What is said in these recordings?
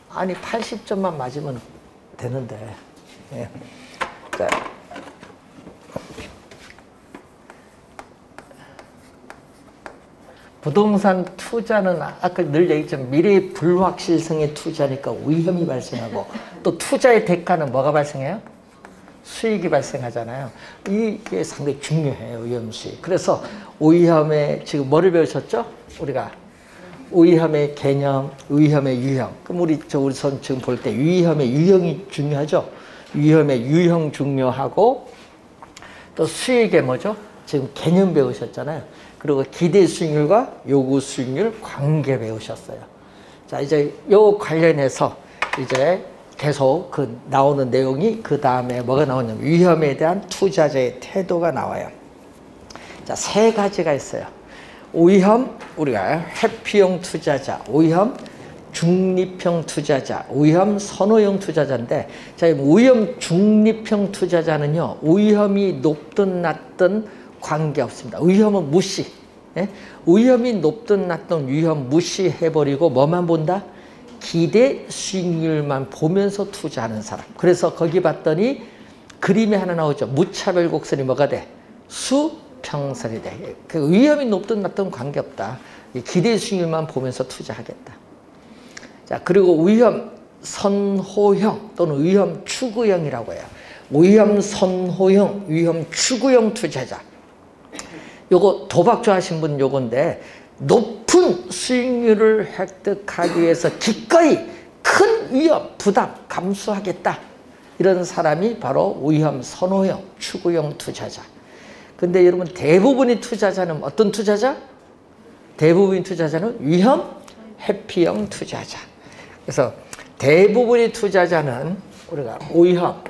아니 80점만 맞으면 되는데. 예. 자, 부동산 투자는 아까 늘 얘기했지만 미래의 불확실성의 투자니까 위험이 발생하고 또 투자의 대가는 뭐가 발생해요? 수익이 발생하잖아요. 이게 상당히 중요해요. 위험 수익. 그래서 위험의 지금 뭐를 배우셨죠? 우리가 위험의 개념, 위험의 유형. 그럼 우리 선 지금 볼 때 위험의 유형이 중요하죠. 위험의 유형 중요하고 또 수익의 뭐죠? 지금 개념 배우셨잖아요. 그리고 기대 수익률과 요구 수익률 관계 배우셨어요. 자, 이제 요 관련해서 이제 계속 그 나오는 내용이 그 다음에 뭐가 나오냐면 위험에 대한 투자자의 태도가 나와요. 자, 세 가지가 있어요. 위험, 우리가 회피형 투자자, 위험, 중립형 투자자, 위험 선호형 투자자인데, 자, 위험 중립형 투자자는요, 위험이 높든 낮든 관계없습니다. 위험은 무시. 예? 위험이 높든 낮든 위험 무시해버리고 뭐만 본다? 기대 수익률만 보면서 투자하는 사람. 그래서 거기 봤더니 그림이 하나 나오죠. 무차별 곡선이 뭐가 돼? 수평선이 돼. 그 위험이 높든 낮든 관계없다. 기대 수익률만 보면서 투자하겠다. 자, 그리고 위험 선호형 또는 위험 추구형이라고 해요. 위험 선호형, 위험 추구형 투자자. 요거 도박 좋아하시는 분 요건데, 높은 수익률을 획득하기 위해서 기꺼이 큰 위험, 부담 감수하겠다. 이런 사람이 바로 위험 선호형, 추구형 투자자. 근데 여러분 대부분의 투자자는 어떤 투자자? 대부분의 투자자는 위험 회피형 투자자. 그래서 대부분의 투자자는 우리가 위험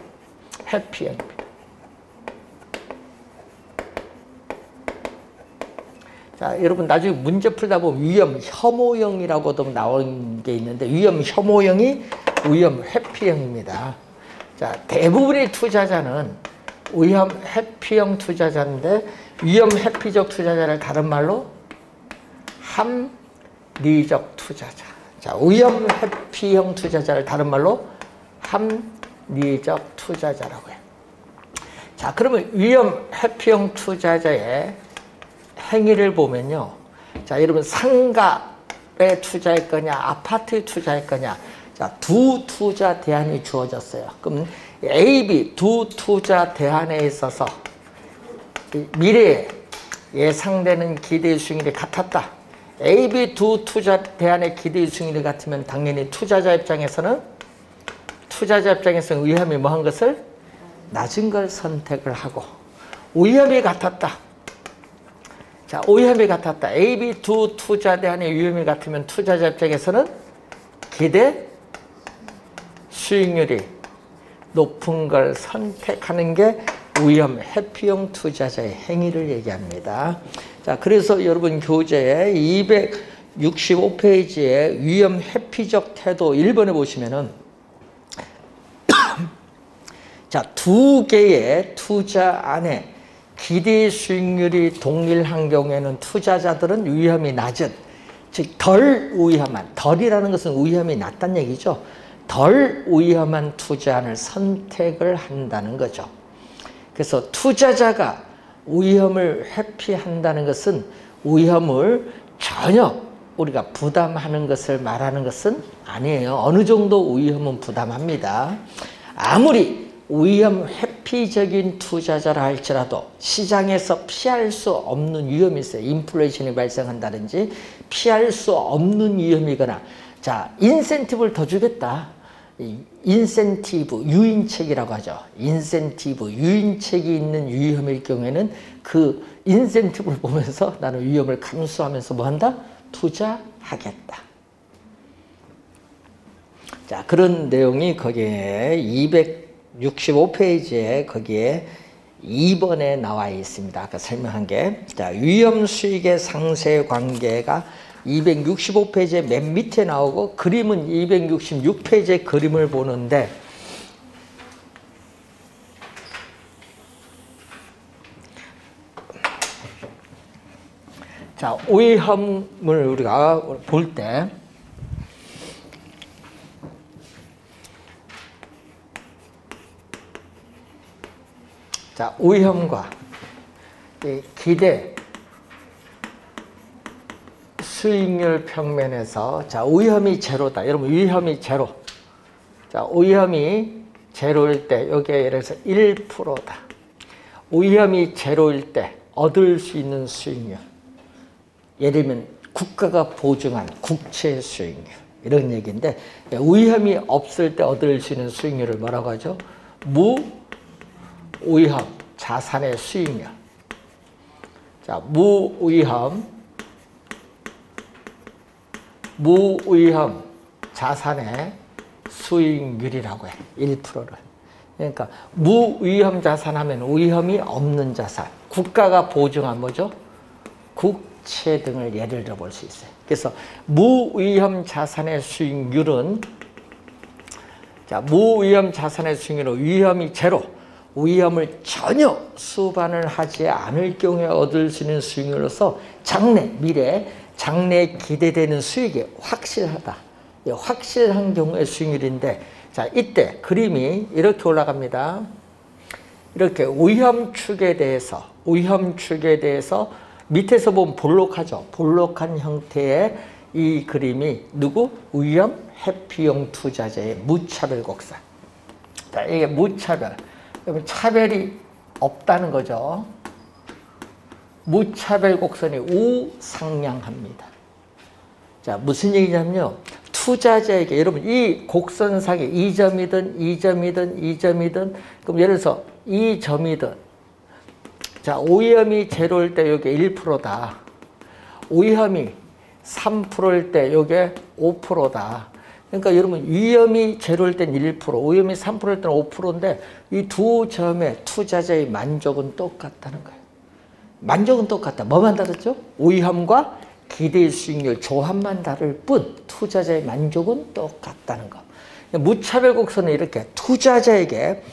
회피형입니다. 자, 여러분 나중에 문제 풀다 보면 위험 혐오형이라고도 나온 게 있는데, 위험 혐오형이 위험 회피형입니다. 자, 대부분의 투자자는 위험 회피형 투자자인데, 위험 회피적 투자자를 다른 말로 합리적 투자자. 자, 위험 회피형 투자자를 다른 말로 합리적 투자자라고 해요. 자, 그러면 위험 회피형 투자자의 행위를 보면요. 자, 여러분 상가에 투자할 거냐, 아파트에 투자할 거냐. 자, 두 투자 대안이 주어졌어요. 그럼 A, B 두 투자 대안에 있어서 미래에 예상되는 기대 수익률이 같았다. A, B 두 투자 대안의 기대 수익률이 같으면 당연히 투자자 입장에서는 위험이 뭐한 것을 낮은 걸 선택을 하고, 위험이 같았다. 자, 위험이 같았다. A, B 두 투자 대안의 위험이 같으면 투자자 입장에서는 기대 수익률이 높은 걸 선택하는 게 위험 회피형 투자자의 행위를 얘기합니다. 자, 그래서 여러분 교재에 265페이지에 위험 회피적 태도 1번에 보시면은 자, 두 개의 투자 안에 기대 수익률이 동일한 경우에는 투자자들은 위험이 낮은, 즉 덜 위험한, 덜이라는 것은 위험이 낮다는 얘기죠. 덜 위험한 투자안을 선택을 한다는 거죠. 그래서 투자자가 위험을 회피한다는 것은 위험을 전혀 우리가 부담하는 것을 말하는 것은 아니에요. 어느 정도 위험은 부담합니다. 아무리 위험 회피적인 투자자라 할지라도 시장에서 피할 수 없는 위험이 있어요. 인플레이션이 발생한다든지 피할 수 없는 위험이거나, 자, 인센티브를 더 주겠다. 인센티브, 유인책이라고 하죠. 인센티브, 유인책이 있는 위험일 경우에는 그 인센티브를 보면서 나는 위험을 감수하면서 뭐 한다? 투자하겠다. 자, 그런 내용이 거기에 265페이지에 거기에 2번에 나와 있습니다. 아까 설명한 게. 자, 위험 수익의 상세 관계가 265페이지에 맨 밑에 나오고, 그림은 266페이지의 그림을 보는데, 자, 위험을 우리가 볼 때 자, 위험과 이 기대 수익률 평면에서 자, 위험이 제로다. 여러분 위험이 제로. 자, 위험이 제로일 때 여기에 예를 들어서 1%다. 위험이 제로일 때 얻을 수 있는 수익률. 예를 들면 국가가 보증한 국채 수익률. 이런 얘기인데 위험이 없을 때 얻을 수 있는 수익률을 뭐라고 하죠? 무위험 자산의 수익률. 자, 무위험 자산의 수익률이라고 해. 1%를. 그러니까 무위험 자산 하면 위험이 없는 자산. 국가가 보증한 뭐죠? 국채 등을 예를 들어 볼 수 있어요. 그래서 무위험 자산의 수익률은 자, 무위험 자산의 수익률은 위험이 제로, 위험을 전혀 수반을 하지 않을 경우에 얻을 수 있는 수익률로서 미래 장래에 기대되는 수익이 확실하다. 확실한 경우의 수익률인데 자, 이때 그림이 이렇게 올라갑니다. 이렇게 위험축에 대해서 밑에서 보면 볼록하죠. 볼록한 형태의 이 그림이 누구? 위험 회피형 투자자의 무차별 곡선. 자, 이게 무차별. 그러면 차별이 없다는 거죠. 무차별 곡선이 우상향합니다. 자, 무슨 얘기냐면요. 투자자에게 여러분 이 곡선상에 2점이든 2점이든 2점이든 그럼 예를 들어서 2점이든 자, 위험이 제로일 때 여기 1%다. 위험이 3%일 때 여기 5%다. 그러니까 여러분 위험이 제로일 땐 1%, 위험이 3%일 때는 5%인데 이 두 점의 투자자의 만족은 똑같다는 거예요. 만족은 똑같다. 뭐만 다르죠? 위험과 기대 수익률 조합만 다를 뿐 투자자의 만족은 똑같다는 거. 무차별 곡선은 이렇게 투자자에게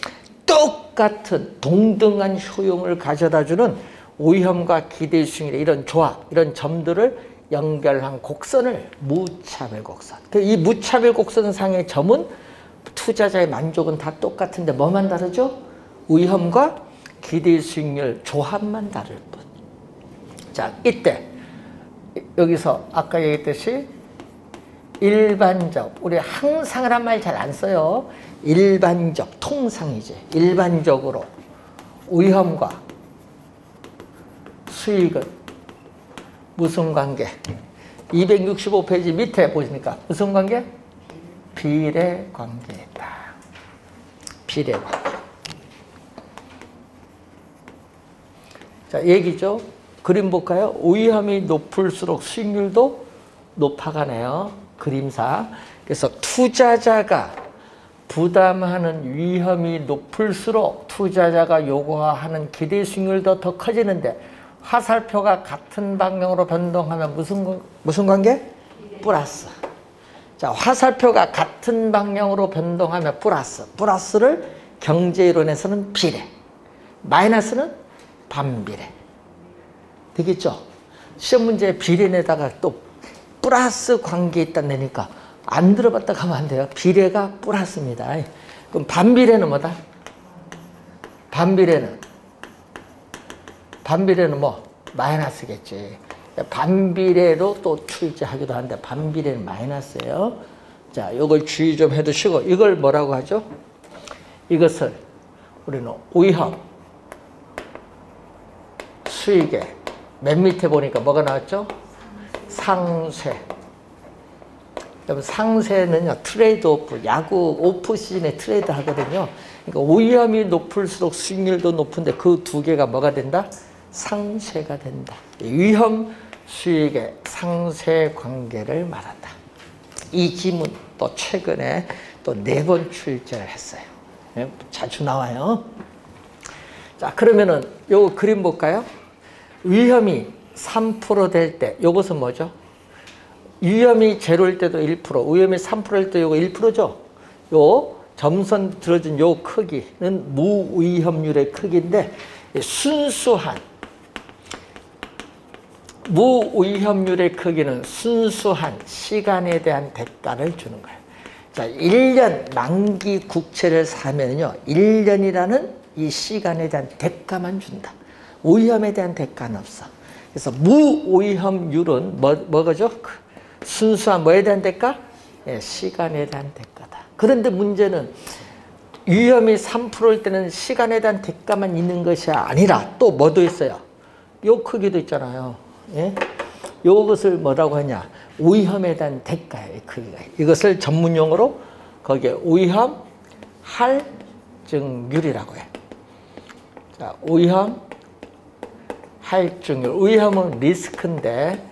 똑같은 동등한 효용을 가져다주는 위험과 기대 수익률의 이런 조합, 이런 점들을 연결한 곡선을 무차별 곡선. 이 무차별 곡선상의 점은 투자자의 만족은 다 똑같은데 뭐만 다르죠? 위험과 기대 수익률 조합만 다를 뿐. 자, 이때 여기서 아까 얘기했듯이 일반적, 우리 항상이란 말 잘 안 써요. 일반적, 통상이지. 일반적으로 위험과 수익은 무슨 관계? 265페이지 밑에 보시니까 무슨 관계? 비례 관계다. 비례 관계. 자, 얘기죠. 그림 볼까요? 위험이 높을수록 수익률도 높아가네요. 그림사. 그래서 투자자가 부담하는 위험이 높을수록 투자자가 요구하는 기대 수익률도 더 커지는데 화살표가 같은 방향으로 변동하면 무슨 관계? 플러스. 자, 화살표가 같은 방향으로 변동하면 플러스. 플러스를 경제이론에서는 비례. 마이너스는 반비례. 되겠죠? 시험 문제에 비례에다가 또 플러스 관계 있다 내니까 안 들어봤다 가면 안 돼요. 비례가 플러스입니다. 그럼 반비례는 뭐다? 반비례는 뭐? 마이너스겠지. 반비례로 또 출제하기도 하는데 반비례는 마이너스예요. 자, 이걸 주의 좀 해두시고 이걸 뭐라고 하죠? 이것을 우리는 위험, 수익에 맨 밑에 보니까 뭐가 나왔죠? 상쇄. 여러분 상쇄는요 트레이드 오프, 야구 오프 시즌에 트레이드 하거든요. 그러니까 위험이 높을수록 수익률도 높은데 그 두 개가 뭐가 된다? 상쇄가 된다. 위험 수익의 상쇄 관계를 말한다. 이 지문 또 최근에 또 4번 출제를 했어요. 자주 나와요. 자, 그러면은 요 그림 볼까요? 위험이 3% 될 때 요것은 뭐죠? 위험이 제로일 때도 1%, 위험이 3%일 때 요거 1%죠? 요 점선 들어준 요 크기는 무위험률의 크기인데 순수한 무위험률의 크기는 순수한 시간에 대한 대가를 주는 거예요. 자, 1년 만기 국채를 사면요. 1년이라는 이 시간에 대한 대가만 준다. 오위험에 대한 대가는 없어. 그래서 무오위험률은 뭐죠? 순수한 뭐에 대한 대가? 예, 시간에 대한 대가다. 그런데 문제는 위험이 3%일 때는 시간에 대한 대가만 있는 것이 아니라 또 뭐도 있어요? 요 크기도 있잖아요. 예? 요것을 뭐라고 하냐? 오위험에 대한 대가예요. 크기가. 이것을 전문용어로 거기에 오위험 할증률이라고 해요. 자, 오위험 할증률. 오위험은 리스크인데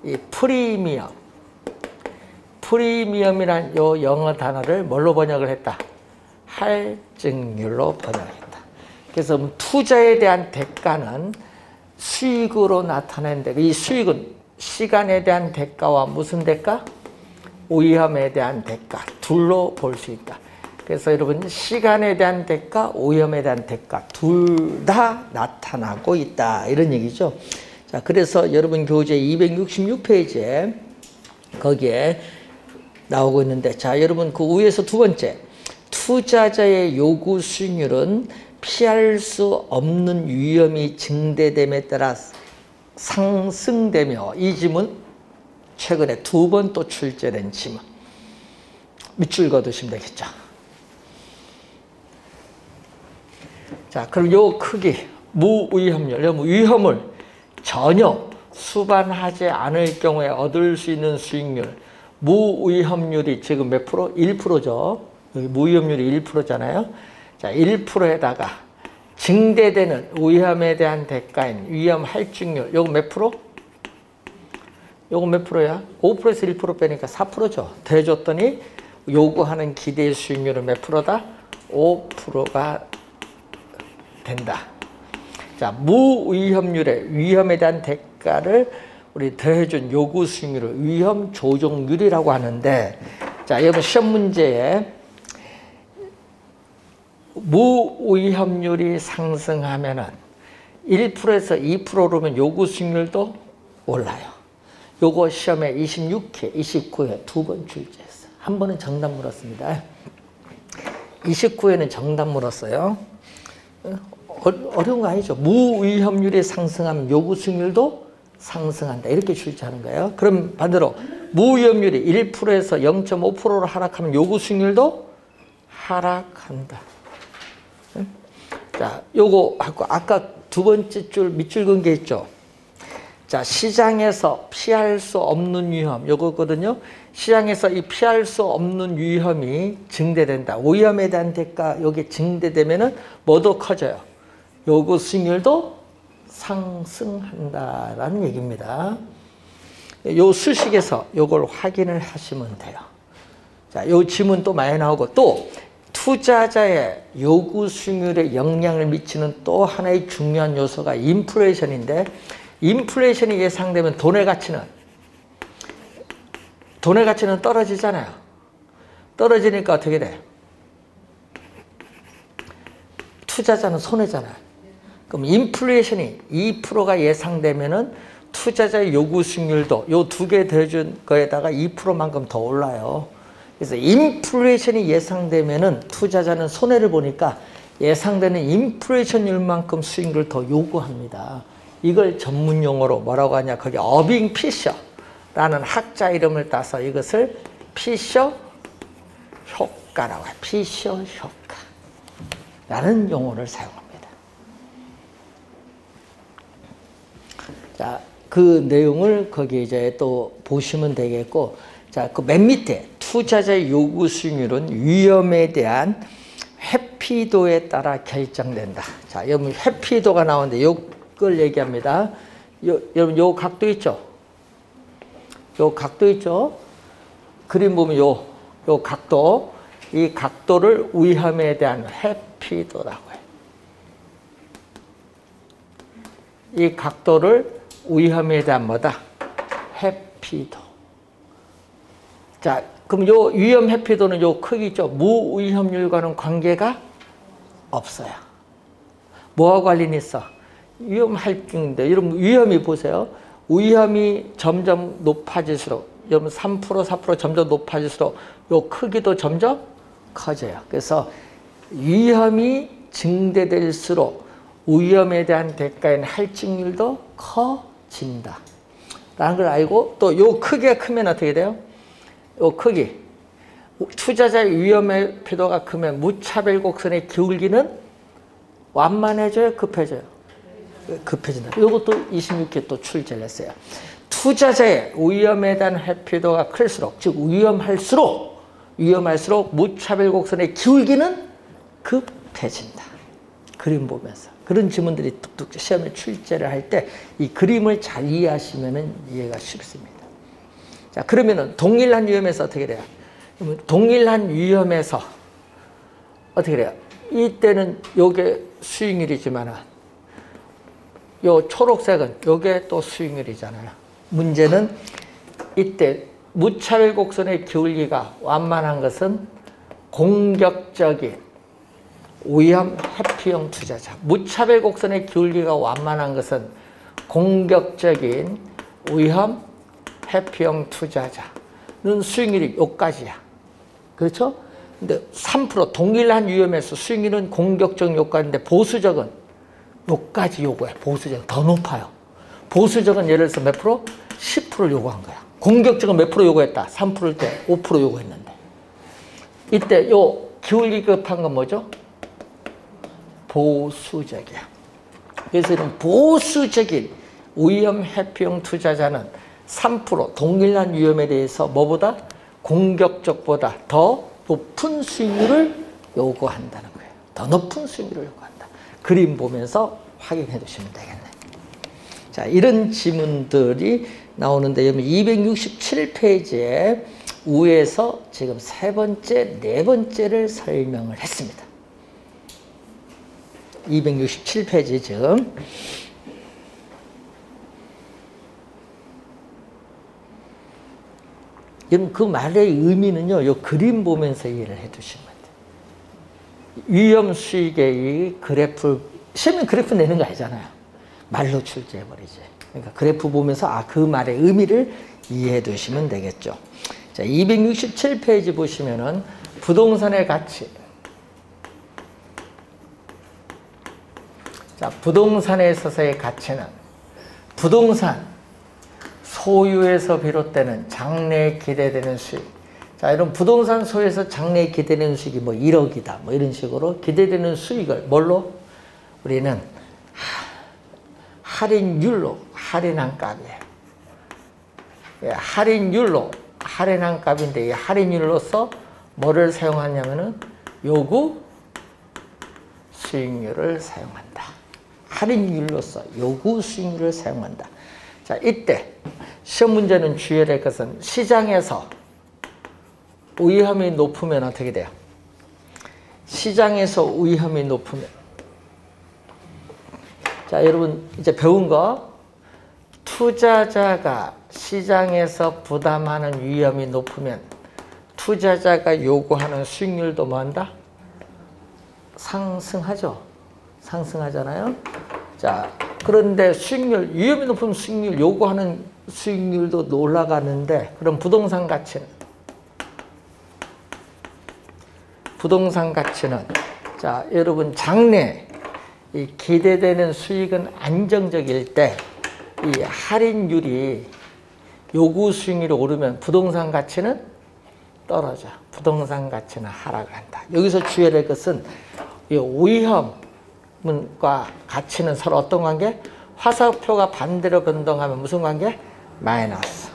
이 프리미엄이란 요 영어 단어를 뭘로 번역을 했다? 할증률로 번역했다. 그래서 투자에 대한 대가는 수익으로 나타내는데 이 수익은 시간에 대한 대가와 무슨 대가? 오위험에 대한 대가 둘로 볼 수 있다. 그래서 여러분 시간에 대한 대가, 오위험에 대한 대가 둘 다 나타나고 있다. 이런 얘기죠. 자, 그래서 여러분 교재 266페이지에 거기에 나오고 있는데 자, 여러분 그 위에서 두 번째 투자자의 요구 수익률은 피할 수 없는 위험이 증대됨에 따라 상승되며 이 지문 최근에 2번 또 출제된 지문 밑줄 그어두시면 되겠죠. 자, 그럼 요 크기 무위험률, 위험을 전혀 수반하지 않을 경우에 얻을 수 있는 수익률 무위험률이 지금 몇 프로? 1%죠. 여기 무위험률이 1%잖아요. 자, 1%에다가 증대되는 위험에 대한 대가인 위험 할증률 요거 몇 프로? 요거 몇 프로야? 5%에서 1% 빼니까 4%죠. 더해줬더니 요구하는 기대 수익률은 몇 프로다? 5%가 된다. 자, 무위험률의 위험에 대한 대가를 우리 더해준 요구 수익률을 위험 조정률이라고 하는데 자, 여러분 시험 문제에 무위험률이 상승하면은 1%에서 2%로면 요구 수익률도 올라요. 요거 시험에 26회, 29회 2번 출제했어요. 한 번은 정답 물었습니다. 29회는 정답 물었어요. 어려운 거 아니죠. 무위험률이 상승하면 요구 수익률도 상승한다. 이렇게 출제하는 거예요. 그럼 반대로 무위험률이 1%에서 0.5%로 하락하면 요구 수익률도 하락한다. 자, 요거 하고 아까 두 번째 줄 밑줄 그은 게 있죠. 자, 시장에서 피할 수 없는 위험 요거거든요. 시장에서 이 피할 수 없는 위험이 증대된다. 오위험에 대한 대가 여기 증대되면은 뭐도 커져요. 요구 수익률도 상승한다라는 얘기입니다. 요 수식에서 요걸 확인을 하시면 돼요. 자, 요 지문 또 많이 나오고 또 투자자의 요구 수익률에 영향을 미치는 또 하나의 중요한 요소가 인플레이션인데 인플레이션이 예상되면 돈의 가치는 떨어지잖아요. 떨어지니까 어떻게 돼? 투자자는 손해잖아요. 그럼 인플레이션이 2%가 예상되면은 투자자의 요구 수익률도 요 두 개 더해준 거에다가 2%만큼 더 올라요. 그래서 인플레이션이 예상되면은 투자자는 손해를 보니까 예상되는 인플레이션율만큼 수익률을 더 요구합니다. 이걸 전문 용어로 뭐라고 하냐? 거기 어빙 피셔라는 학자 이름을 따서 이것을 피셔 효과라고 해요. 피셔 효과라는 용어를 사용합니다. 자, 그 내용을 거기 이제 또 보시면 되겠고, 자, 그 맨 밑에 투자자의 요구 수익률은 위험에 대한 회피도에 따라 결정된다. 자, 여러분 회피도가 나오는데 이걸 얘기합니다. 여러분 요 각도 있죠? 요 각도 있죠? 그림 보면 요 각도, 이 각도를 위험에 대한 회피도라고 해요. 이 각도를 위험에 대한 뭐다? 회피도. 자, 그럼 요 위험 회피도는 요 크기 있죠? 무위험률과는 관계가 없어요. 뭐와 관련이 있어? 위험 할증인데, 여러분 위험이 보세요. 위험이 점점 높아질수록, 여러분 3%, 4% 점점 높아질수록 요 크기도 점점 커져요. 그래서 위험이 증대될수록 위험에 대한 대가인 할증률도 커진다. 라는 걸 알고 또 요 크기가 크면 어떻게 돼요? 요 크기. 투자자의 위험의 표도가 크면 무차별 곡선의 기울기는 완만해져요? 급해져요? 급해진다. 요것도 26회 또 출제를 했어요. 투자자의 위험에 대한 회피도가 클수록, 즉 위험할수록 무차별 곡선의 기울기는 급해진다. 그림 보면서. 그런 지문들이 뚝뚝 시험에 출제를 할 때 이 그림을 잘 이해하시면 이해가 쉽습니다. 자, 그러면은 동일한 위험에서 어떻게 돼요? 동일한 위험에서 어떻게 돼요? 이때는 요게 수익률이지만 요 초록색은 요게 또 수익률이잖아요. 문제는 이때 무차별 곡선의 기울기가 완만한 것은 공격적인 위험 회피형 투자자. 무차별 곡선의 기울기가 완만한 것은 공격적인 위험 회피형 투자자는 수익률이 요까지야. 그렇죠? 근데 3% 동일한 위험에서 수익률은 공격적 요까지인데 보수적은 요까지 요구해. 보수적 더 높아요. 보수적은 예를 들어서 몇 프로? 10%를 요구한 거야. 공격적은 몇 프로 요구했다? 3%일 때 5% 요구했는데. 이때 요 기울기 급한 건 뭐죠? 보수적이야. 그래서 이런 보수적인 위험 회피형 투자자는 3% 동일한 위험에 대해서 뭐보다? 공격적보다 더 높은 수익률을 요구한다는 거예요. 더 높은 수익률을 요구한다. 그림 보면서 확인해 두시면 되겠네. 자, 이런 지문들이 나오는데 267페이지에 위에서 지금 세 번째, 네 번째를 설명을 했습니다. 267페이지 지금. 그럼 그 말의 의미는요, 이 그림 보면서 이해를 해 두시면 돼요. 위험 수익의 이 그래프, 시험에 그래프 내는 거 아니잖아요. 말로 출제해버리지. 그러니까 그래프 보면서 그 말의 의미를 이해해 두시면 되겠죠. 자, 267페이지 보시면은 부동산의 가치. 자, 부동산에 있어서의 가치는 부동산 소유에서 비롯되는 장래에 기대되는 수익. 자, 이런 부동산 소유에서 장래에 기대되는 수익이 뭐 1억이다. 뭐 이런 식으로 기대되는 수익을 뭘로? 우리는 할인율로 할인한 값이에요. 할인율로 할인한 값인데 이 할인율로서 뭐를 사용하냐면은 요구 수익률을 사용한다. 할인율로서 요구 수익률을 사용한다. 자, 이때 시험 문제는 주의해야 될 것은 시장에서 위험이 높으면 어떻게 돼요? 시장에서 위험이 높으면, 자, 여러분 이제 배운 거, 투자자가 시장에서 부담하는 위험이 높으면 투자자가 요구하는 수익률도 뭐한다? 상승하죠. 상승하잖아요. 자, 그런데 수익률, 위험이 높으면 수익률, 요구하는 수익률도 올라가는데, 그럼 부동산 가치는? 자, 여러분 장래 이 기대되는 수익은 안정적일 때 이 할인율이 요구 수익률이 오르면 부동산 가치는 떨어져. 부동산 가치는 하락을 한다. 여기서 주의해야 될 것은 이 위험과 가치는 서로 어떤 관계? 화살표가 반대로 변동하면 무슨 관계? 마이너스.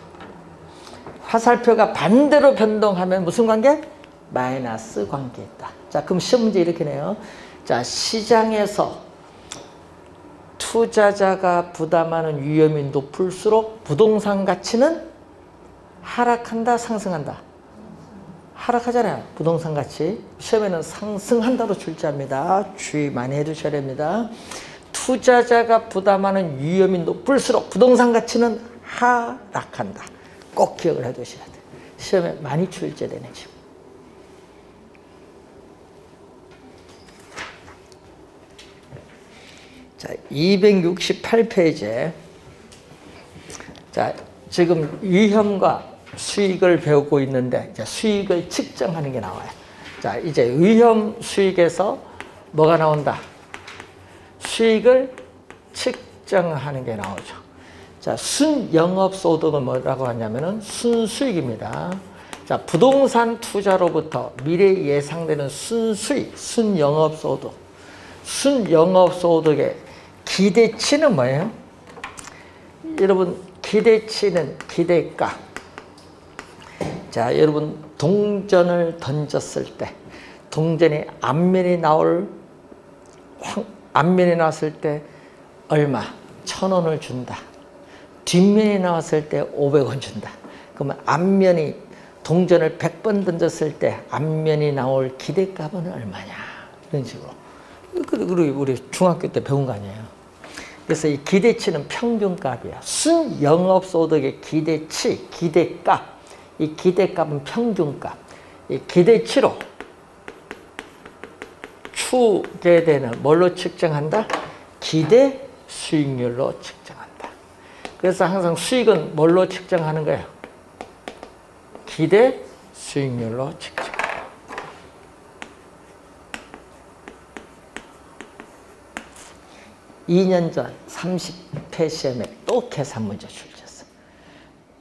화살표가 반대로 변동하면 무슨 관계? 마이너스 관계 있다. 자, 그럼 시험 문제 이렇게 내요. 자, 시장에서 투자자가 부담하는 위험이 높을수록 부동산 가치는 하락한다, 상승한다? 하락하잖아요. 부동산 가치. 시험에는 상승한다로 출제합니다. 주의 많이 해두셔야 됩니다. 투자자가 부담하는 위험이 높을수록 부동산 가치는 하락한다. 꼭 기억을 해두셔야 돼요. 시험에 많이 출제되는 지문. 자, 268페이지에 자, 지금 위험과 수익을 배우고 있는데 이제 수익을 측정하는 게 나와요. 자, 이제 위험 수익에서 뭐가 나온다? 수익을 측정하는 게 나오죠. 자, 순영업소득은 뭐라고 하냐면은 순수익입니다. 자, 부동산 투자로부터 미래 예상되는 순수익, 순영업소득. 순영업소득의 기대치는 뭐예요? 여러분, 기대치는 기대가. 자, 여러분, 동전을 던졌을 때, 동전이 앞면이 나왔을 때 얼마? 1,000원을 준다. 뒷면이 나왔을 때 500원 준다. 그러면 앞면이 동전을 100번 던졌을 때 앞면이 나올 기대값은 얼마냐? 이런 식으로. 그리고 우리 중학교 때 배운 거 아니에요. 그래서 이 기대치는 평균값이야. 순영업소득의 기대치, 기대값. 이 기대값은 평균값. 이 기대치로 추계되는 뭘로 측정한다? 기대 수익률로 측정한다. 그래서 항상 수익은 뭘로 측정하는 거예요? 기대 수익률로 측정한다. 2년 전 30회 시험에 또 계산 문제 출제했어요.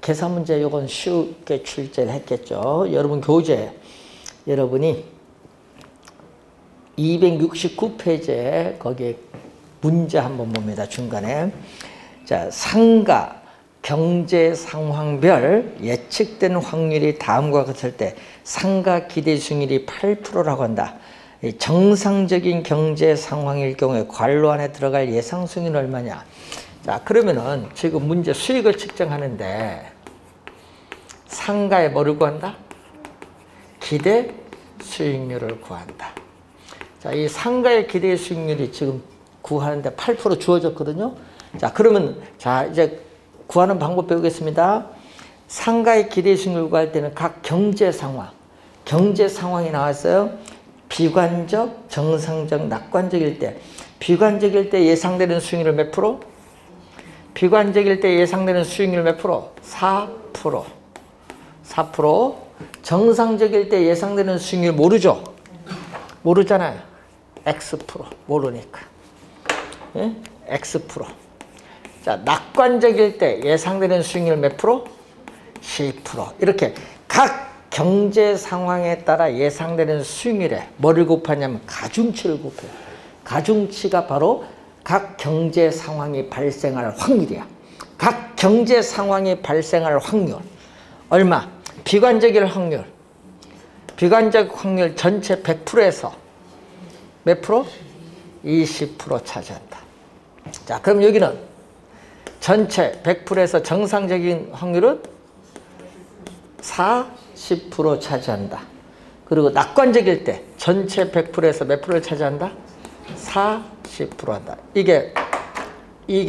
계산 문제 요건 쉽게 출제를 했겠죠. 여러분 교재 여러분이 269페이지에 거기에 문제 한번 봅니다. 중간에. 자, 상가 경제 상황별 예측된 확률이 다음과 같을 때 상가 기대 수익률이 8%라고 한다. 정상적인 경제 상황일 경우에 관로 안에 들어갈 예상 수익률은 얼마냐? 자, 그러면은 지금 문제 수익을 측정하는데 상가에 뭐를 구한다? 기대 수익률을 구한다. 자, 이 상가의 기대 수익률이 지금 구하는데 8% 주어졌거든요. 자, 그러면 자, 이제 구하는 방법 배우겠습니다. 상가의 기대 수익률 구할 때는 각 경제 상황이 나왔어요. 비관적, 정상적, 낙관적일 때. 비관적일 때 예상되는 수익률 몇 프로? 비관적일 때 예상되는 수익률 몇 프로? 4%. 4%. 정상적일 때 예상되는 수익률 모르죠? 모르잖아요. X%. 모르니까. 예? X%. 자, 낙관적일 때 예상되는 수익률 몇 프로? 10%. 이렇게 각 경제 상황에 따라 예상되는 수익률에 뭐를 곱하냐면 가중치를 곱해요. 가중치가 바로 각 경제 상황이 발생할 확률이야. 각 경제 상황이 발생할 확률. 얼마? 비관적일 확률. 비관적 확률 전체 100%에서 몇 프로? 20% 차지한다. 자, 그럼 여기는 전체 100%에서 정상적인 확률은 40% 차지한다. 그리고 낙관적일 때 전체 100%에서 몇 프로를 차지한다? 40% 한다. 이게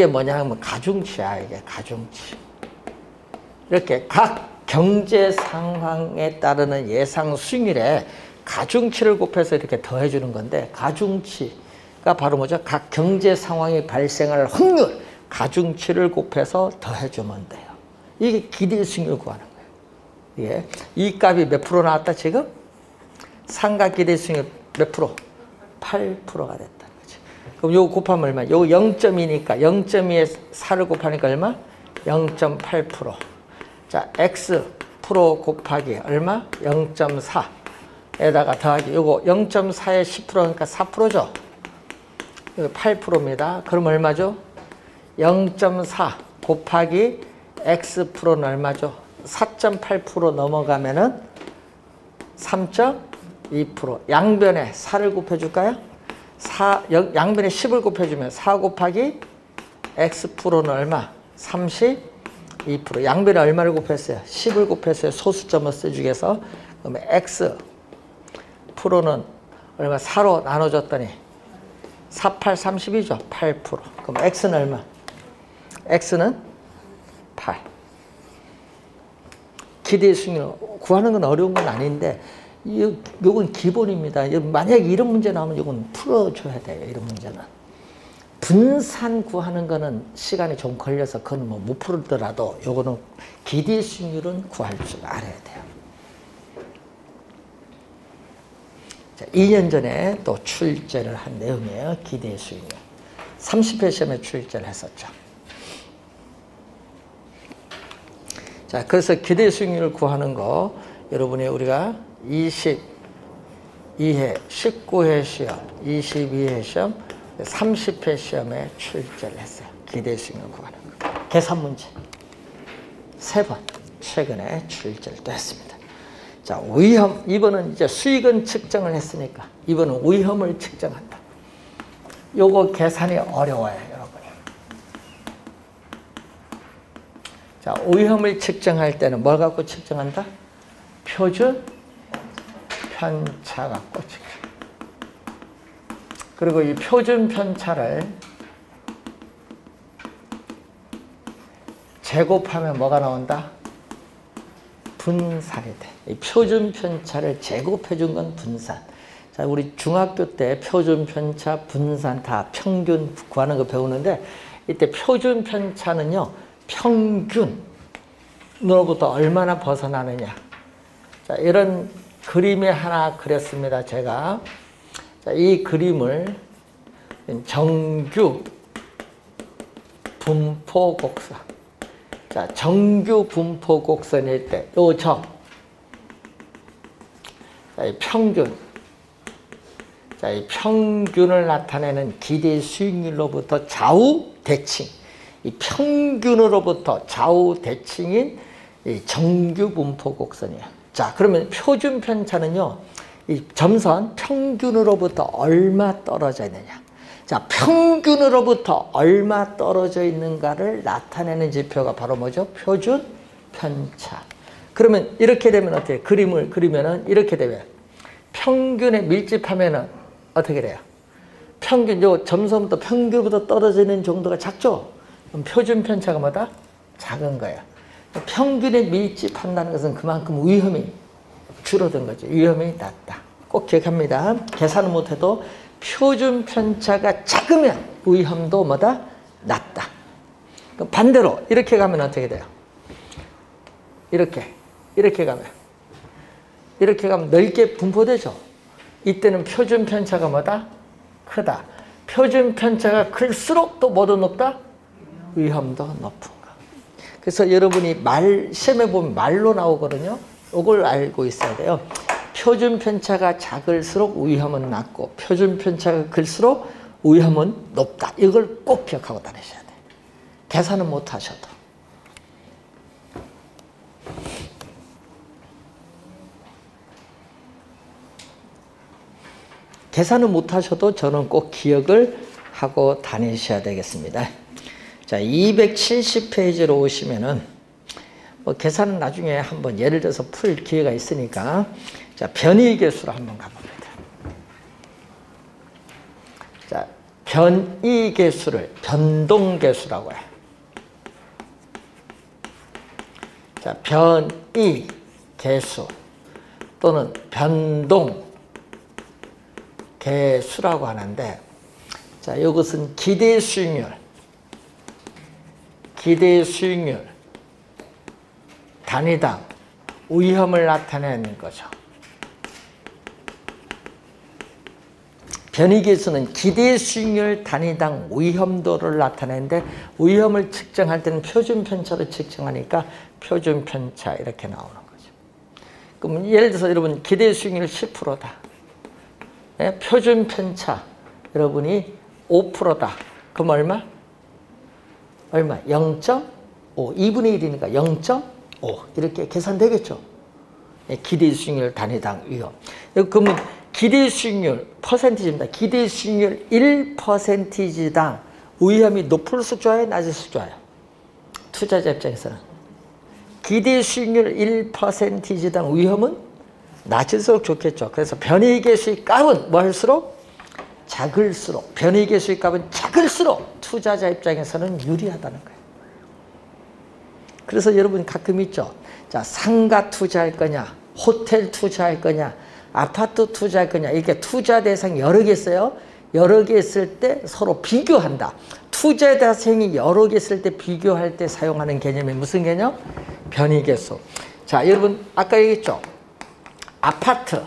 뭐냐 하면 가중치야. 이게 가중치. 이렇게 각 경제 상황에 따르는 예상 수익률에 가중치를 곱해서 이렇게 더해주는 건데, 가중치가 바로 뭐죠? 각 경제 상황이 발생할 확률, 가중치를 곱해서 더해주면 돼요. 이게 기대 수익률 구하는 거예요. 예. 이 값이 몇 프로 나왔다 지금? 상가 기대 수익률 몇 프로? 8%가 됐다. 그럼 요거 곱하면 얼마? 요거 0.2니까 0.2에 4를 곱하니까 얼마? 0.8%. 자, X 프로 곱하기 얼마? 0.4에다가 더하기 요거 0.4에 10%니까 4%죠? 이거 8%입니다. 그럼 얼마죠? 0.4 곱하기 X 프로는 얼마죠? 4.8% 넘어가면은 3.2%. 양변에 4를 곱해줄까요? 양변에 10을 곱해주면 4 곱하기 X 프로는 얼마? 32%. 양변에 얼마를 곱했어요? 10을 곱했어요. 소수점을 써주기 위해서. 그러면 X 프로는 얼마? 4로 나눠줬더니 48, 32죠? 8%. 그럼 X는 얼마? X는 8. 기대 수익률 구하는 건 어려운 건 아닌데 이건 기본입니다. 만약에 이런 문제 나오면 이건 풀어줘야 돼요. 이런 문제는. 분산 구하는 거는 시간이 좀 걸려서 그건 뭐 못 풀더라도 요거는 기대 수익률은 구할 줄 알아야 돼요. 자, 2년 전에 또 출제를 한 내용이에요. 기대 수익률. 30회 시험에 출제를 했었죠. 자, 그래서 기대 수익률을 구하는 거 여러분이 우리가 22회, 19회 시험, 22회 시험, 30회 시험에 출제를 했어요. 기대 수익률을 구하는 거. 계산 문제 3번 최근에 출제를 또 했습니다. 자, 위험, 이번은 이제 수익은 측정을 했으니까 이번은 위험을 측정한다. 요거 계산이 어려워요, 여러분이. 자, 위험을 측정할 때는 뭘 갖고 측정한다? 표준 편차 갖고 측정. 그리고 이 표준 편차를 제곱하면 뭐가 나온다? 분산이 돼. 이 표준 편차를 제곱해 준 건 분산. 자, 우리 중학교 때 표준 편차, 분산 다 평균 구하는 거 배우는데 이때 표준 편차는요, 평균으로부터 얼마나 벗어나느냐. 자, 이런 그림이 하나 그렸습니다, 제가. 자, 이 그림을 정규 분포 곡선. 자, 정규 분포 곡선일 때, 요 점. 자, 이 평균. 자, 이 평균을 나타내는 기대 수익률로부터 좌우 대칭. 이 평균으로부터 좌우 대칭인 이 정규 분포 곡선이에요. 자, 그러면 표준 편차는요, 이 점선 평균으로부터 얼마 떨어져 있느냐. 자, 평균으로부터 얼마 떨어져 있는가를 나타내는 지표가 바로 뭐죠? 표준 편차. 그러면 이렇게 되면 어떻게? 그림을 그리면은 이렇게 되면 평균에 밀집하면은 어떻게 돼요? 평균, 요 점선부터 평균보다 떨어져 있는 정도가 작죠? 그럼 표준 편차가 뭐다? 작은 거예요. 평균에 밀집한다는 것은 그만큼 위험이 줄어든 거죠. 위험이 낮다. 꼭 기억합니다. 계산을 못해도 표준 편차가 작으면 위험도 뭐다? 낮다. 반대로 이렇게 가면 어떻게 돼요? 이렇게 가면 넓게 분포되죠. 이때는 표준 편차가 뭐다? 크다. 표준 편차가 클수록 또 뭐도 높다? 위험도 높은 거. 그래서 여러분이 시험에 보면 말로 나오거든요. 이걸 알고 있어야 돼요. 표준 편차가 작을수록 위험은 낮고 표준 편차가 클수록 위험은 높다. 이걸 꼭 기억하고 다니셔야 돼요. 계산은 못 하셔도. 계산은 못 하셔도 저는 꼭 기억을 하고 다니셔야 되겠습니다. 자, 270페이지로 오시면은 뭐 계산은 나중에 한번 예를 들어서 풀 기회가 있으니까 자, 변이계수로 한번 가봅니다. 자, 변이계수를 변동계수라고 해요. 자, 변이계수 또는 변동계수라고 하는데, 자, 이것은 기대수익률 단위당 위험을 나타내는 거죠. 변이계수는 기대수익률 단위당 위험도를 나타내는데 위험을 측정할 때는 표준 편차로 측정하니까 표준 편차 이렇게 나오는 거죠. 그럼 예를 들어서 여러분 기대수익률 10%다. 네? 표준 편차 여러분이 5%다. 그럼 얼마? 0.5. 2분의 1이니까 0.5 이렇게 계산되겠죠. 기대수익률 단위당 위험. 그러면 기대수익률 퍼센티지입니다. 기대수익률 1%당 위험이 높을수록 좋아요? 낮을수록 좋아요? 투자자 입장에서는 기대수익률 1%당 위험은 낮을수록 좋겠죠. 그래서 변이계수의 값은 뭐 할수록? 작을수록, 변이계수의 값은 작을수록 투자자 입장에서는 유리하다는 거예요. 그래서 여러분 가끔 있죠. 자, 상가 투자할 거냐, 호텔 투자할 거냐, 아파트 투자할 거냐, 이렇게 투자 대상이 여러 개 있어요. 여러 개 있을 때 서로 비교한다. 투자 대상이 여러 개 있을 때 비교할 때 사용하는 개념이 무슨 개념? 변이계수. 자, 여러분 아까 얘기했죠. 아파트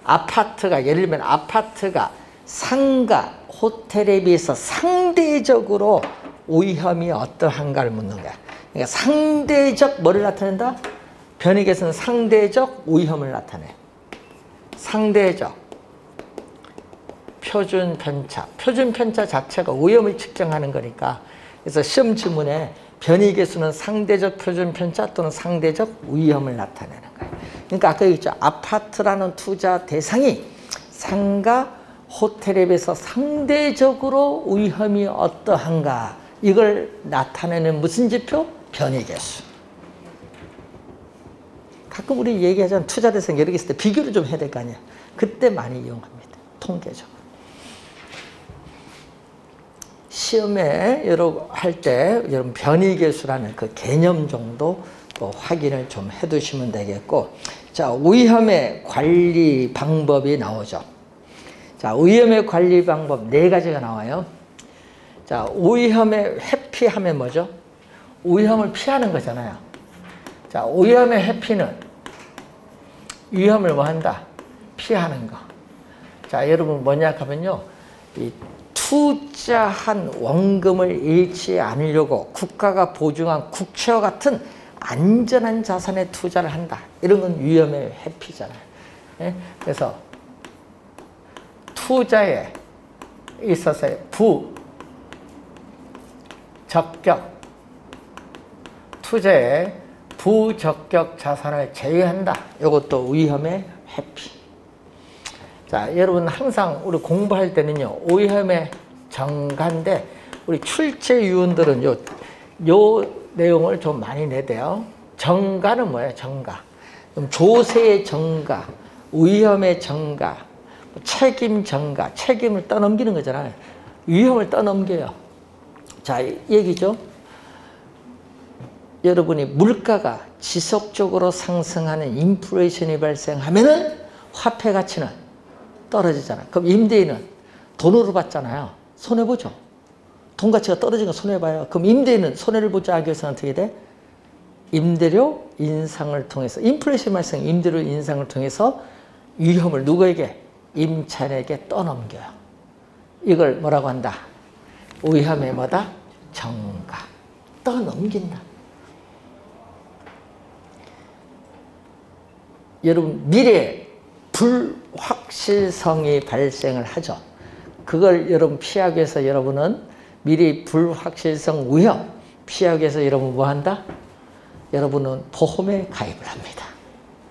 아파트가 예를 들면 아파트가 상가, 호텔에 비해서 상대적으로 위험이 어떠한가를 묻는 거야. 그러니까 상대적 뭐를 나타낸다? 변익에서는 상대적 위험을 나타내. 상대적 표준 편차. 표준 편차 자체가 위험을 측정하는 거니까. 그래서 시험 지문에 변익계수는 상대적 표준 편차 또는 상대적 위험을 나타내는 거예요. 그러니까 아까 얘기했죠. 아파트라는 투자 대상이 상가, 호텔에 비해서 상대적으로 위험이 어떠한가. 이걸 나타내는 무슨 지표? 변익계수. 가끔 우리 얘기하자면 투자 대상 여러 개 있을 때 비교를 좀 해야 될 거 아니야. 그때 많이 이용합니다. 통계적으로. 시험에 할 때 여러분 변익계수라는 그 개념 정도 또 확인을 좀 해두시면 되겠고, 자, 위험의 관리 방법이 나오죠. 자, 위험의 관리 방법 4가지가 나와요. 자, 위험의 회피하면 뭐죠? 위험을 피하는 거잖아요. 자, 위험의 회피는 위험을 뭐 한다? 피하는 거. 자, 여러분 뭐냐 하면요. 이 투자한 원금을 잃지 않으려고 국가가 보증한 국채와 같은 안전한 자산에 투자를 한다. 이런 건 위험의 회피잖아요. 예? 그래서 투자에 있어서의 부적격, 투자에 부적격 자산을 제외한다. 이것도 위험의 회피. 자, 여러분 항상 우리 공부할 때는요, 위험의 정가인데 우리 출제 위원들은 요 내용을 좀 많이 내대요. 정가는 뭐예요? 정가. 그럼 조세의 정가, 위험의 정가, 책임 정가, 책임을 떠넘기는 거잖아요. 위험을 떠넘겨요. 자, 얘기죠. 여러분이 물가가 지속적으로 상승하는 인플레이션이 발생하면은 화폐 가치는 떨어지잖아요. 그럼 임대인은 돈으로 받잖아요. 손해보죠. 돈 가치가 떨어진 거 손해봐요. 그럼 임대인은 손해를 보지 하기 위해서는 어떻게 돼? 임대료 인상을 통해서, 인플레이션 발생 임대료 인상을 통해서 위험을 누구에게? 임차인에게 떠넘겨요. 이걸 뭐라고 한다? 위험의 뭐다? 정가. 떠넘긴다. 여러분 미래에 불확실성이 발생을 하죠. 그걸 여러분 피하기 위해서 여러분은 미래의 불확실성 위험 피하기 위해서 여러분 뭐 한다? 여러분은 보험에 가입을 합니다.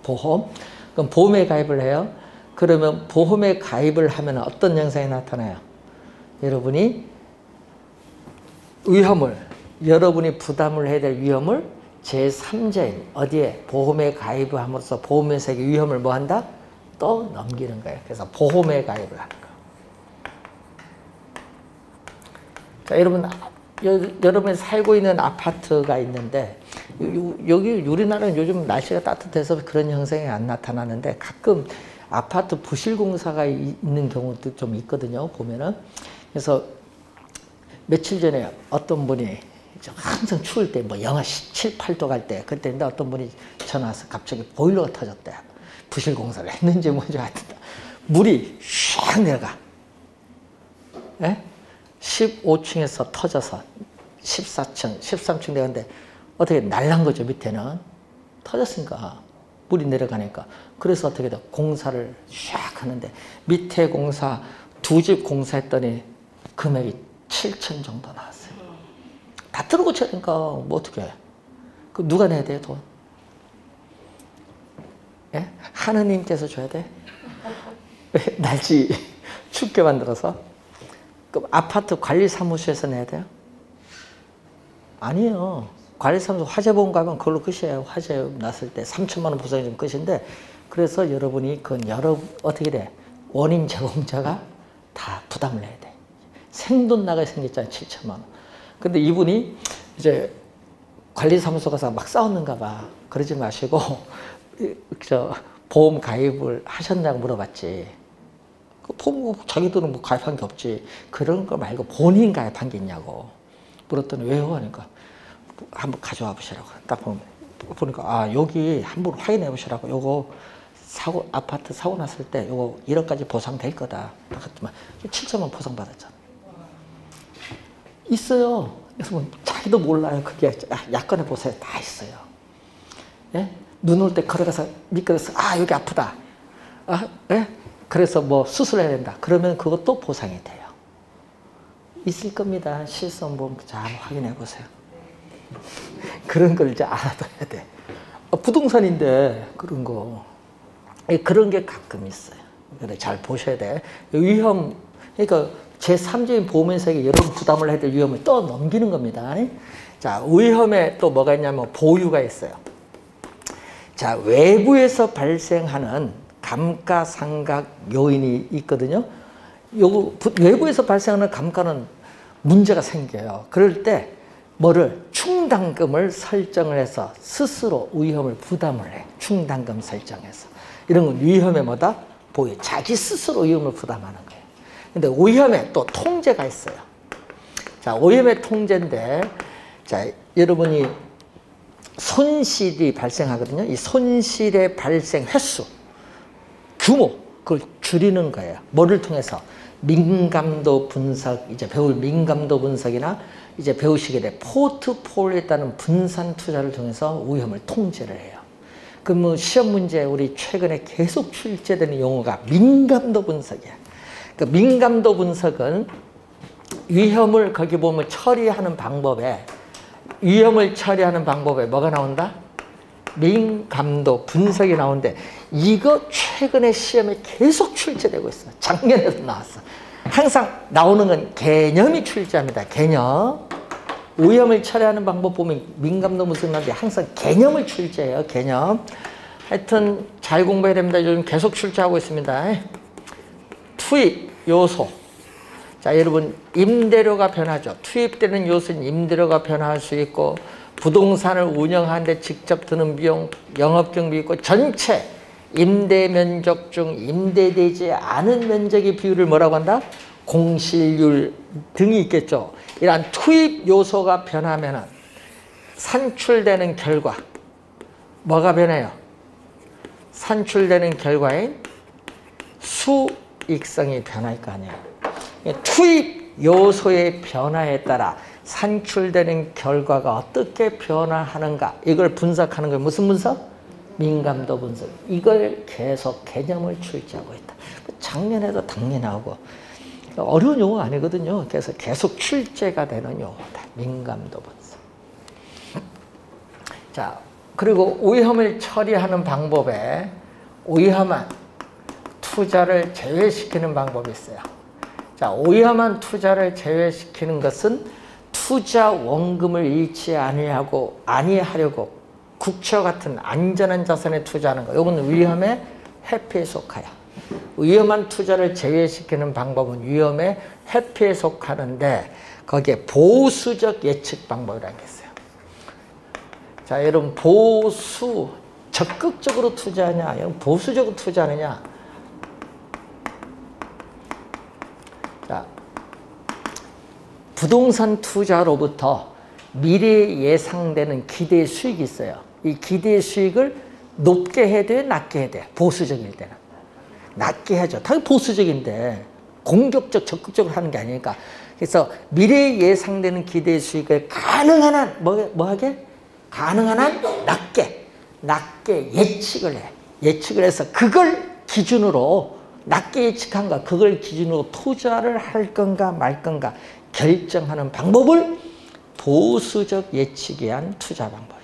보험. 그럼 보험에 가입을 해요. 그러면 보험에 가입을 하면 어떤 현상이 나타나요? 여러분이 위험을, 여러분이 부담을 해야 될 위험을 제3자인 어디에? 보험에 가입을 함으로써 보험회사에게 위험을 뭐 한다? 또 넘기는 거예요. 그래서 보험에 가입을 하는 거예요. 자, 여러분, 여러분이 살고 있는 아파트가 있는데 여기 우리나라는 요즘 날씨가 따뜻해서 그런 현상이 안 나타나는데 가끔 아파트 부실공사가 있는 경우도 좀 있거든요. 보면은. 그래서 며칠 전에 어떤 분이 항상 추울 때 뭐 영하 7, 8도 갈 때 그때인데 어떤 분이 전화 와서 갑자기 보일러가 터졌대요. 부실공사를 했는지 뭔지 하여튼 물이 샥 내려가. 예? 15층에서 터져서 14층, 13층 되는데 어떻게 날란 거죠. 밑에는 터졌으니까 물이 내려가니까. 그래서 어떻게 돼? 공사를 샥 하는데 밑에 공사 2집 공사했더니 금액이 7천 정도 나왔어요. 다 틀어고쳐야 되니까 뭐 어떻게 해? 그럼 누가 내야 돼요, 돈? 예? 하느님께서 줘야 돼? 날씨 춥게 만들어서? 그럼 아파트 관리사무소에서 내야 돼요? 아니에요. 관리사무소 화재보험 가면 그걸로 끝이에요. 화재 났을 때 3천만 원 보상이 좀 끝인데, 그래서 여러분이 어떻게 돼? 원인 제공자가 다 부담을 해야 돼. 생돈 나가게 생겼잖아요. 7천만 원. 근데 이분이 이제 관리사무소 가서 막 싸웠는가 봐. 그러지 마시고 보험 가입을 하셨냐고 물어봤지. 보험 자기들은 뭐 가입한 게 없지. 그런 거 말고 본인 가입한 게 있냐고 물었더니 왜요? 하니까 한번 가져와 보시라고. 딱 보니까 여기 한번 확인해 보시라고. 요거 아파트 사고 났을 때 요거 1억까지 보상될 거다. 그랬더만 7천만 보상받았잖아. 있어요. 그래서 뭐 자기도 몰라요. 그게 약관에 보세요. 다 있어요. 예? 눈 올 때 걸어가서 미끄러서 여기 아프다. 예? 그래서 뭐 수술해야 된다. 그러면 그것도 보상이 돼요. 있을 겁니다. 실손보험 잘 확인해 보세요. 그런 걸 이제 알아둬야 돼. 부동산인데 그런 거. 그런 게 가끔 있어요. 그래 잘 보셔야 돼. 위험, 그러니까 제3자인 보험회사에게 여러분 부담을 해야 될 위험을 또 넘기는 겁니다. 자, 위험에 또 뭐가 있냐면 보유가 있어요. 자, 외부에서 발생하는 감가상각 요인이 있거든요. 요거 외부에서 발생하는 감가는 문제가 생겨요. 그럴 때 뭐를 충당금을 설정을 해서 스스로 위험을 부담을 해. 충당금 설정해서. 이런 건 위험의 뭐다? 보유. 자기 스스로 위험을 부담하는 거예요. 근데 위험에 또 통제가 있어요. 자, 위험의 통제인데, 자, 여러분이 손실이 발생하거든요. 이 손실의 발생 횟수, 규모, 그걸 줄이는 거예요. 뭐를 통해서? 민감도 분석, 이제 배울 민감도 분석이나 이제 배우시게 될 포트폴리오에 따른 분산 투자를 통해서 위험을 통제를 해요. 그 뭐 시험 문제 우리 최근에 계속 출제되는 용어가 민감도 분석이야. 그 민감도 분석은 위험을 거기 보면 처리하는 방법에 뭐가 나온다? 민감도 분석이 나오는데 이거 최근에 시험에 계속 출제되고 있어. 작년에도 나왔어. 항상 나오는 건 개념이 출제합니다. 개념. 위험을 처리하는 방법 보면 민감도 분석이 나오는데 항상 개념을 출제해요. 개념. 하여튼 잘 공부해야 됩니다. 요즘 계속 출제하고 있습니다. 투입 요소. 자, 여러분 임대료가 변하죠. 투입되는 요소는 임대료가 변화할 수 있고 부동산을 운영하는데 직접 드는 비용, 영업경비 있고 전체 임대 면적 중 임대되지 않은 면적의 비율을 뭐라고 한다? 공실률 등이 있겠죠. 이러한 투입 요소가 변하면 산출되는 결과 뭐가 변해요? 산출되는 결과인 수익성이 변할 거 아니에요. 투입 요소의 변화에 따라 산출되는 결과가 어떻게 변화하는가 이걸 분석하는 걸 무슨 분석? 민감도 분석. 이걸 계속 개념을 출제하고 있다. 작년에도 당연히 나오고 어려운 용어 아니거든요. 그래서 계속 출제가 되는 용어다. 민감도 분석. 자, 그리고 위험을 처리하는 방법에 위험한 투자를 제외시키는 방법이 있어요. 자, 위험한 투자를 제외시키는 것은 투자 원금을 잃지 아니하려고 국채와 같은 안전한 자산에 투자하는 거. 이건 위험의 회피에 속하여. 위험한 투자를 제외시키는 방법은 위험의 회피에 속하는데 거기에 보수적 예측 방법이라는 게 있어요. 자, 여러분 적극적으로 투자하냐, 여러분 보수적으로 투자하느냐. 자, 부동산 투자로부터 미래에 예상되는 기대 수익이 있어요. 이 기대 수익을 높게 해야 돼요? 낮게 해야 돼요? 보수적일 때는. 낮게 해야죠. 당연히 보수적인데 공격적, 적극적으로 하는 게 아니니까. 그래서 미래에 예상되는 기대 수익을 가능한 한, 뭐하게? 가능한 한 낮게 예측을 해. 예측을 해서 그걸 기준으로, 낮게 예측한 거, 그걸 기준으로 투자를 할 건가 말 건가 결정하는 방법을 보수적 예측에 의한 투자 방법입니다.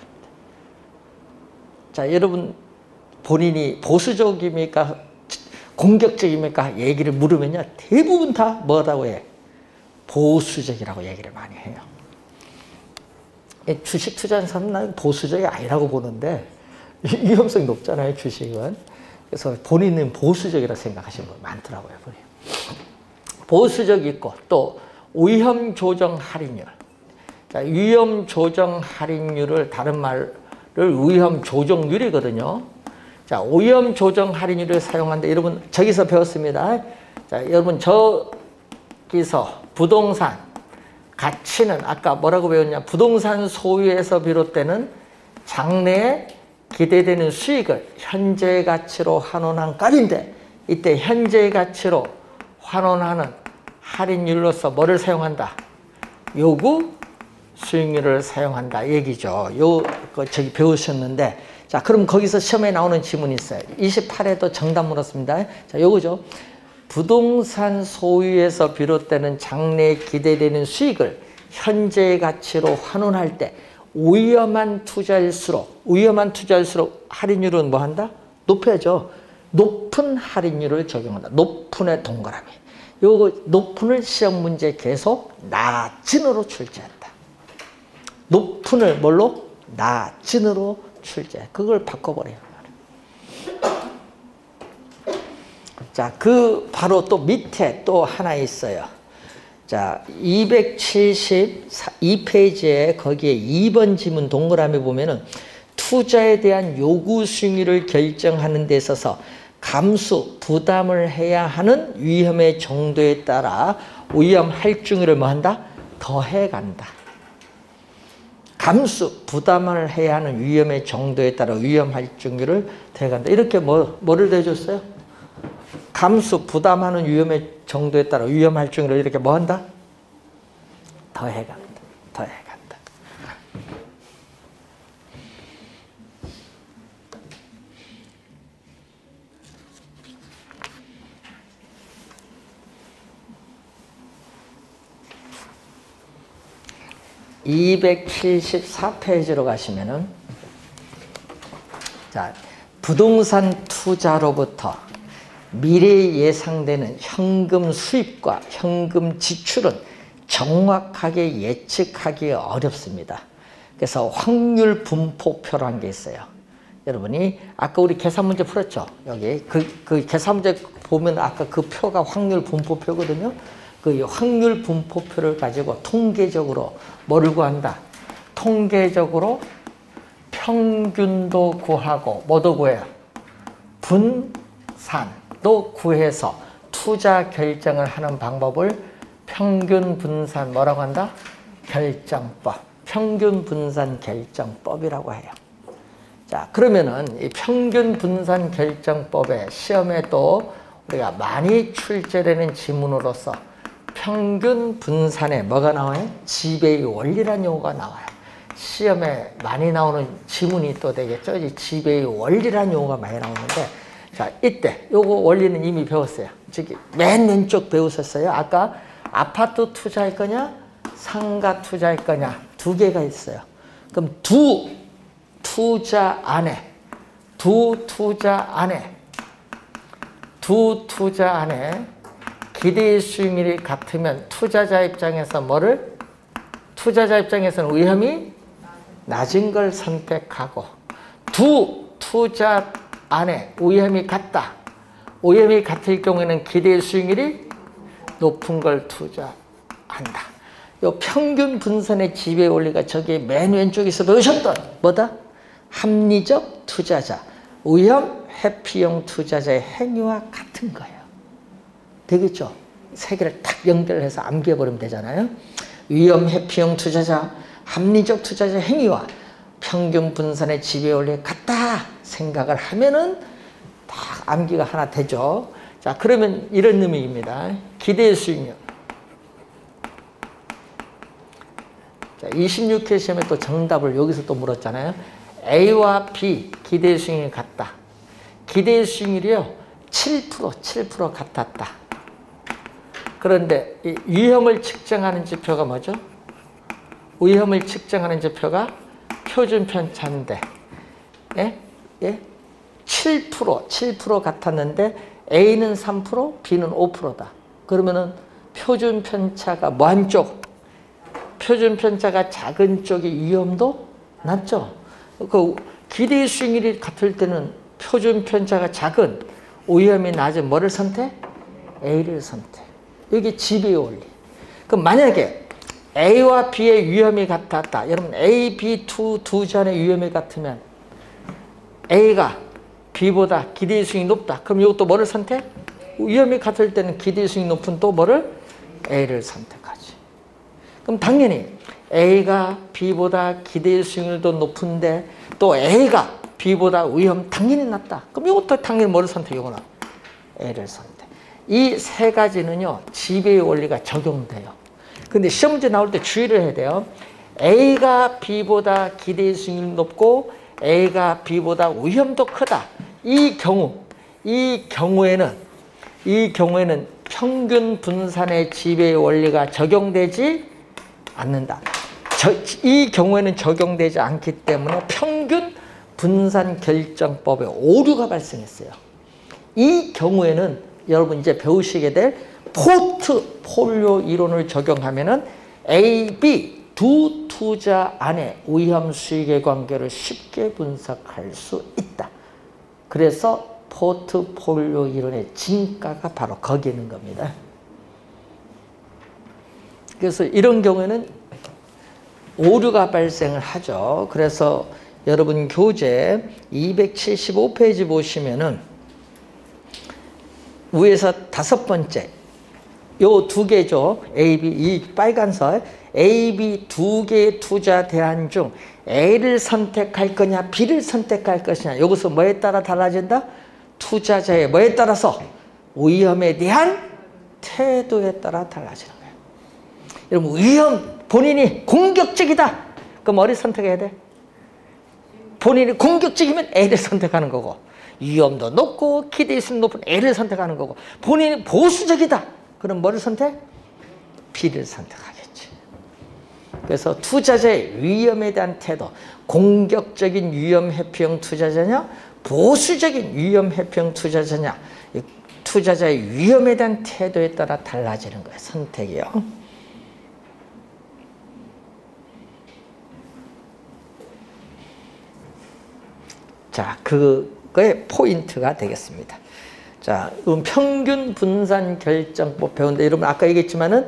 자, 여러분 본인이 보수적입니까? 공격적입니까? 얘기를 물으면요. 대부분 다 뭐라고 해? 보수적이라고 얘기를 많이 해요. 주식 투자하는 사람은 난 보수적이 아니라고 보는데 위험성이 높잖아요, 주식은. 그래서 본인은 보수적이라고 생각하시는 분 많더라고요. 보수적 있고 또 위험 조정 할인율. 자, 위험 조정 할인율을 다른 말을 위험 조정률이거든요. 자, 위험 조정 할인율을 사용하는데 여러분 저기서 배웠습니다. 자, 여러분 저기서 부동산 가치는 아까 뭐라고 배웠냐? 부동산 소유에서 비롯되는 장래의 기대되는 수익을 현재 가치로 환원한 값인데 이때 현재 가치로 환원하는 할인율로서 뭐를 사용한다? 요구 수익률을 사용한다 얘기죠. 저기 배우셨는데, 자, 그럼 거기서 시험에 나오는 지문이 있어요. 28에도 정답 물었습니다. 자, 요거죠. 부동산 소유에서 비롯되는 장래에 기대되는 수익을 현재 가치로 환원할 때 위험한 투자일수록 할인율은 뭐 한다? 높여야죠. 높은 할인율을 적용한다. 높은의 동그라미. 요거 높은을 시험 문제 계속 낮은으로 출제한다. 높은을 뭘로? 낮은으로 출제. 그걸 바꿔버려요. 자, 그 바로 또 밑에 또 하나 있어요. 자, 272페이지에 거기에 2번 지문 동그라미 보면은 투자에 대한 요구 수익률을 결정하는 데 있어서 감수, 부담을 해야 하는 위험의 정도에 따라 위험 할증률을 뭐 한다? 더해간다. 감수, 부담을 해야 하는 위험의 정도에 따라 위험 할증률을 더해간다. 이렇게 뭐를 대줬어요? 감수, 부담하는 위험의 정도에 따라 위험 할증률을 이렇게 뭐 한다? 더해간다. 더해간다. 274페이지로 가시면은, 자, 부동산 투자로부터 미래에 예상되는 현금 수입과 현금 지출은 정확하게 예측하기 어렵습니다. 그래서 확률 분포표라는 게 있어요. 여러분이 아까 우리 계산 문제 풀었죠? 여기 그 계산 문제 보면 아까 그 표가 확률 분포표거든요. 그 확률 분포표를 가지고 통계적으로 뭐를 구한다? 통계적으로 평균도 구하고 뭐도 구해요? 분산도 구해서 투자 결정을 하는 방법을 평균 분산 뭐라고 한다? 결정법. 평균 분산 결정법이라고 해요. 자, 그러면은 이 평균 분산 결정법에 시험에 또 우리가 많이 출제되는 지문으로서 평균 분산에 뭐가 나와요? 지배의 원리라는 용어가 나와요. 시험에 많이 나오는 지문이 또 되겠죠. 이 지배의 원리라는 용어가 많이 나오는데, 자, 이때 요거 원리는 이미 배웠어요. 저기 맨 왼쪽 배우셨어요. 아까 아파트 투자할 거냐, 상가 투자할 거냐 두 개가 있어요. 그럼 두 투자 안에 기대 수익률이 같으면 투자자 입장에서 뭐를? 투자자 입장에서는 위험이 낮은 걸 선택하고, 두 투자 안에 위험이 같다. 위험이 같을 경우에는 기대 수익률이 높은 걸 투자한다. 요 평균 분산의 지배 원리가 저기 맨 왼쪽에서 배우셨던 뭐다? 합리적 투자자, 위험 회피형 투자자의 행위와 같은 거예요. 되겠죠? 세 개를 딱 연결해서 암기해버리면 되잖아요. 위험 회피형 투자자, 합리적 투자자 행위와 평균 분산의 지배 원리가 같다 생각을 하면은 딱 암기가 하나 되죠. 자, 그러면 이런 의미입니다. 기대 수익률. 자, 26회 시험에 또 정답을 여기서 또 물었잖아요. A와 B 기대 수익률이 같다. 기대 수익률이요 7% 같았다. 그런데 이 위험을 측정하는 지표가 뭐죠? 위험을 측정하는 지표가 표준 편차인데, 예? 7% 같았는데 A는 3%, B는 5%다. 그러면은 표준 편차가 뭐 한쪽? 표준 편차가 작은 쪽의 위험도 낮죠. 그 기대 수익률이 같을 때는 표준 편차가 작은 위험이 낮은 뭐를 선택? A를 선택. 이게 지배의 원리. 그럼 만약에 A와 B의 위험이 같았다. 여러분 A, B 두 잔의 위험이 같으면 A가 B보다 기대 수익이 높다. 그럼 이것도 뭐를 선택? 위험이 같을 때는 기대 수익이 높은 또 뭐를? A를 선택하지. 그럼 당연히 A가 B보다 기대 수익률도 높은데 또 A가 B보다 위험 당연히 낮다. 그럼 이것도 당연히 뭐를 선택이구나? A를 선택. 이 세 가지는요, 지배의 원리가 적용돼요. 근데 시험 문제 나올 때 주의를 해야 돼요. A가 B보다 기대 수익률이 높고 A가 B보다 위험도 크다. 이 경우에는 평균 분산의 지배의 원리가 적용되지 않는다. 이 경우에는 적용되지 않기 때문에 평균 분산 결정법에 오류가 발생했어요. 이 경우에는 여러분 이제 배우시게 될 포트폴리오 이론을 적용하면은 A, B 두 투자 안에 위험 수익의 관계를 쉽게 분석할 수 있다. 그래서 포트폴리오 이론의 진가가 바로 거기에 있는 겁니다. 그래서 이런 경우에는 오류가 발생을 하죠. 그래서 여러분 교재 275페이지 보시면은 위에서 5번째 요 두 개죠. A, B, 이 빨간색 A, B 두 개의 투자 대안 중 A를 선택할 거냐 B를 선택할 것이냐 여기서 뭐에 따라 달라진다? 투자자의 뭐에 따라서? 위험에 대한 태도에 따라 달라지는 거예요. 여러분 위험 본인이 공격적이다. 그럼 뭐를 선택해야 돼? 본인이 공격적이면 A를 선택하는 거고 위험도 높고 기대수는 높은 A를 선택하는 거고 본인이 보수적이다. 그럼 뭐를 선택? B를 선택하겠지. 그래서 투자자의 위험에 대한 태도 공격적인 위험 회피형 투자자냐 보수적인 위험 회피형 투자자냐 투자자의 위험에 대한 태도에 따라 달라지는 거예요. 선택이요. 자, 그거의 포인트가 되겠습니다. 자, 평균 분산 결정법 배운다. 여러분 아까 얘기했지만은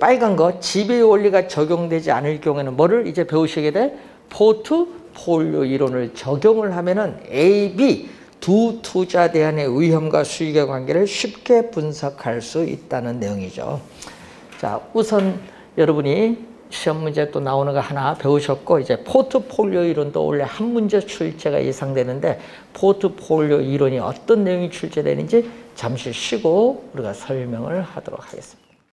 빨간 거 지배의 원리가 적용되지 않을 경우에는 뭐를 이제 배우시게 될 포트폴리오 이론을 적용을 하면은 A, B 두 투자 대안의 위험과 수익의 관계를 쉽게 분석할 수 있다는 내용이죠. 자, 우선 여러분이 시험 문제 또 나오는 거 하나 배우셨고 이제 포트폴리오 이론도 원래 한 문제 출제가 예상되는데 포트폴리오 이론이 어떤 내용이 출제되는지 잠시 쉬고 우리가 설명을 하도록 하겠습니다.